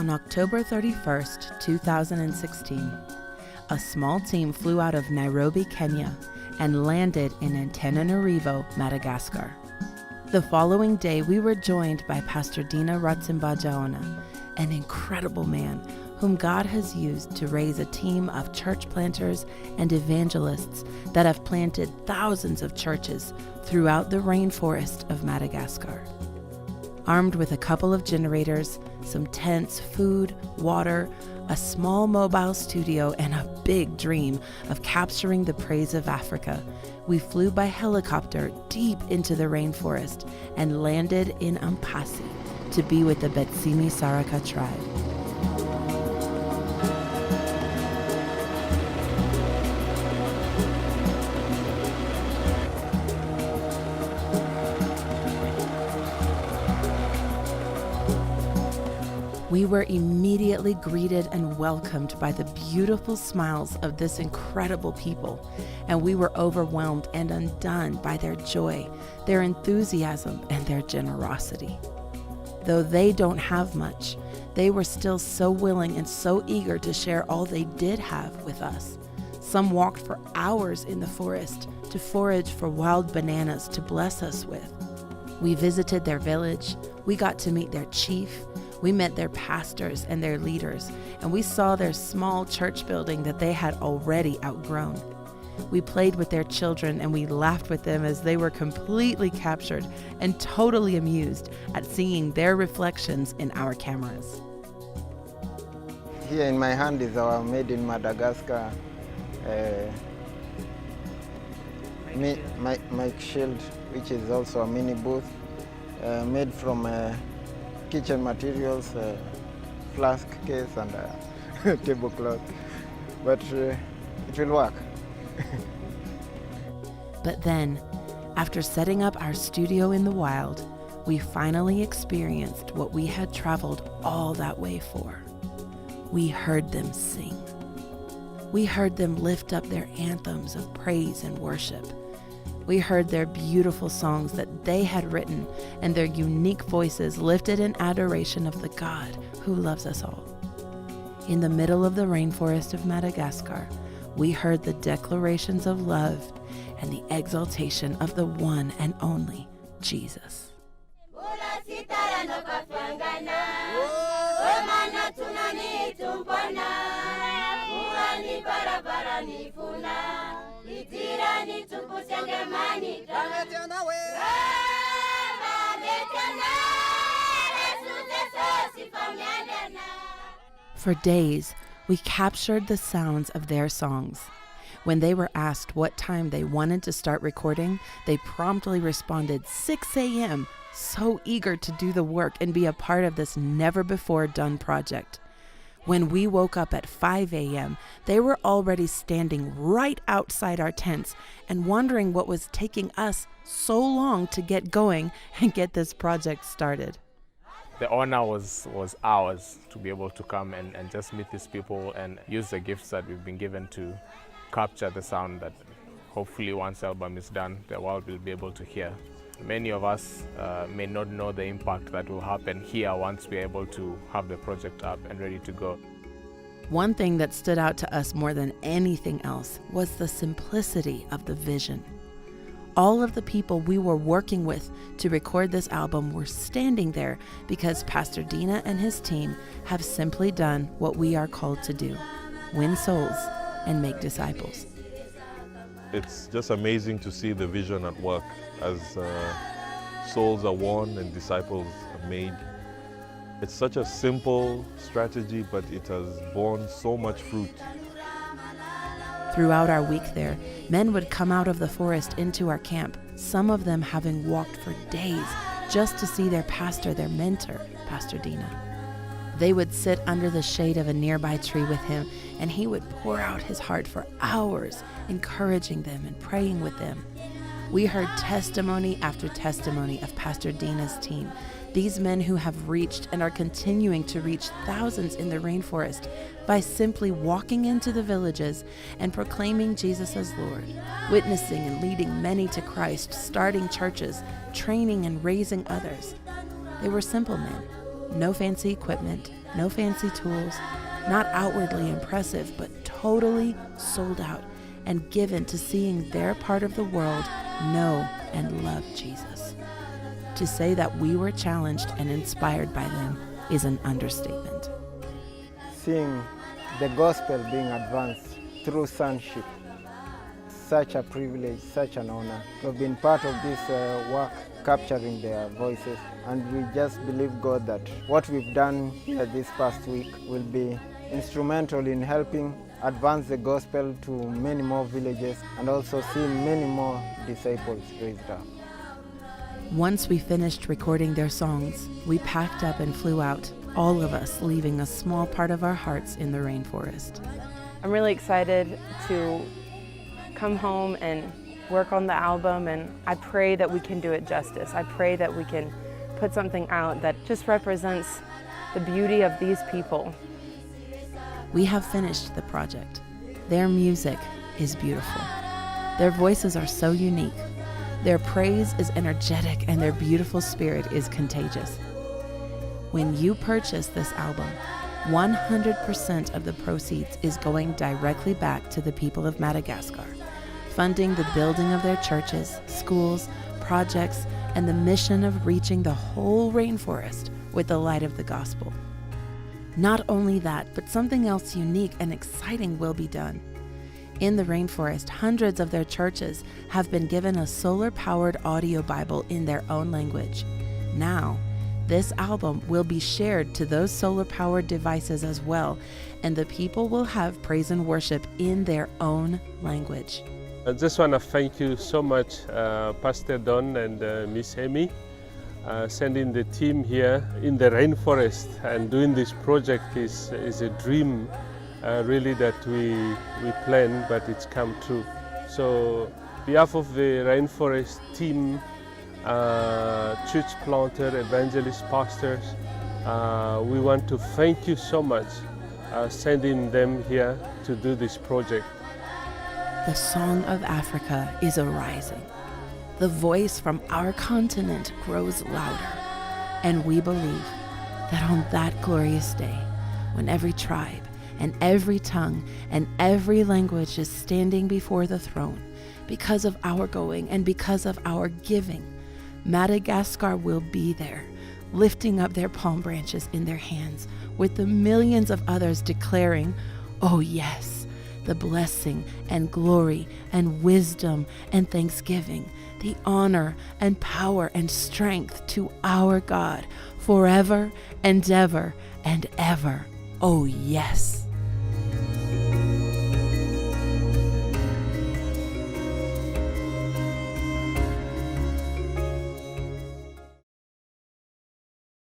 On October 31st, 2016, a small team flew out of Nairobi, Kenya, and landed in Antananarivo, Madagascar. The following day, we were joined by Pastor Dina Ratsimbajaona, an incredible man whom God has used to raise a team of church planters and evangelists that have planted thousands of churches throughout the rainforest of Madagascar. Armed with a couple of generators, some tents, food, water, a small mobile studio, and a big dream of capturing the praise of Africa, we flew by helicopter deep into the rainforest and landed in Ampasi to be with the Betsimitsaraka tribe. We were immediately greeted and welcomed by the beautiful smiles of this incredible people, and we were overwhelmed and undone by their joy, their enthusiasm, and their generosity. Though they don't have much, they were still so willing and so eager to share all they did have with us. Some walked for hours in the forest to forage for wild bananas to bless us with. We visited their village, we got to meet their chief, we met their pastors and their leaders, and we saw their small church building that they had already outgrown. We played with their children and we laughed with them as they were completely captured and totally amused at seeing their reflections in our cameras. Here in my hand is our Made in Madagascar mic shield, which is also a mini booth made from kitchen materials, flask case and a tablecloth, but it will work. But then, after setting up our studio in the wild, we finally experienced what we had traveled all that way for. We heard them sing. We heard them lift up their anthems of praise and worship. We heard their beautiful songs that they had written and their unique voices lifted in adoration of the God who loves us all. In the middle of the rainforest of Madagascar, we heard the declarations of love and the exaltation of the one and only Jesus. For days, we captured the sounds of their songs. When they were asked what time they wanted to start recording, they promptly responded 6 a.m., so eager to do the work and be a part of this never-before-done project. When we woke up at 5 a.m., they were already standing right outside our tents and wondering what was taking us so long to get going and get this project started. The honor was ours to be able to come and just meet these people and use the gifts that we've been given to capture the sound that hopefully once the album is done, the world will be able to hear. Many of us may not know the impact that will happen here once we're able to have the project up and ready to go. One thing that stood out to us more than anything else was the simplicity of the vision. All of the people we were working with to record this album were standing there because Pastor Dina and his team have simply done what we are called to do: win souls and make disciples. It's just amazing to see the vision at work as souls are won and disciples are made. It's such a simple strategy, but it has borne so much fruit. Throughout our week there, men would come out of the forest into our camp, some of them having walked for days just to see their pastor, their mentor, Pastor Dina. They would sit under the shade of a nearby tree with him, and he would pour out his heart for hours, encouraging them and praying with them. We heard testimony after testimony of Pastor Dina's team, these men who have reached and are continuing to reach thousands in the rainforest by simply walking into the villages and proclaiming Jesus as Lord, witnessing and leading many to Christ, starting churches, training and raising others. They were simple men, No fancy equipment, no fancy tools, not outwardly impressive, but totally sold out and given to seeing their part of the world know and love Jesus. To say that we were challenged and inspired by them is an understatement. Seeing the gospel being advanced through sonship, such a privilege, such an honor to have been part of this work, capturing their voices. And we just believe, God, that what we've done here this past week will be instrumental in helping advance the gospel to many more villages and also see many more disciples raised up. Once we finished recording their songs, we packed up and flew out, all of us leaving a small part of our hearts in the rainforest. I'm really excited to come home and work on the album, and I pray that we can do it justice. I pray that we can put something out that just represents the beauty of these people. We have finished the project. Their music is beautiful. Their voices are so unique. Their praise is energetic and their beautiful spirit is contagious. When you purchase this album, 100% of the proceeds is going directly back to the people of Madagascar, funding the building of their churches, schools, projects, and the mission of reaching the whole rainforest with the light of the gospel. Not only that, but something else unique and exciting will be done. In the rainforest, hundreds of their churches have been given a solar-powered audio Bible in their own language. Now, this album will be shared to those solar-powered devices as well, and the people will have praise and worship in their own language. I just want to thank you so much, Pastor Don and Miss Amy, sending the team here in the rainforest and doing this project is a dream really that we planned, but it's come true. So on behalf of the rainforest team, church planter, evangelist, pastors, we want to thank you so much sending them here to do this project. The song of Africa is arising. The voice from our continent grows louder, and we believe that on that glorious day, when every tribe and every tongue and every language is standing before the throne because of our going and because of our giving, Madagascar will be there, lifting up their palm branches in their hands with the millions of others declaring, "Oh yes, the blessing and glory and wisdom and thanksgiving, the honor and power and strength to our God forever and ever and ever. Oh yes."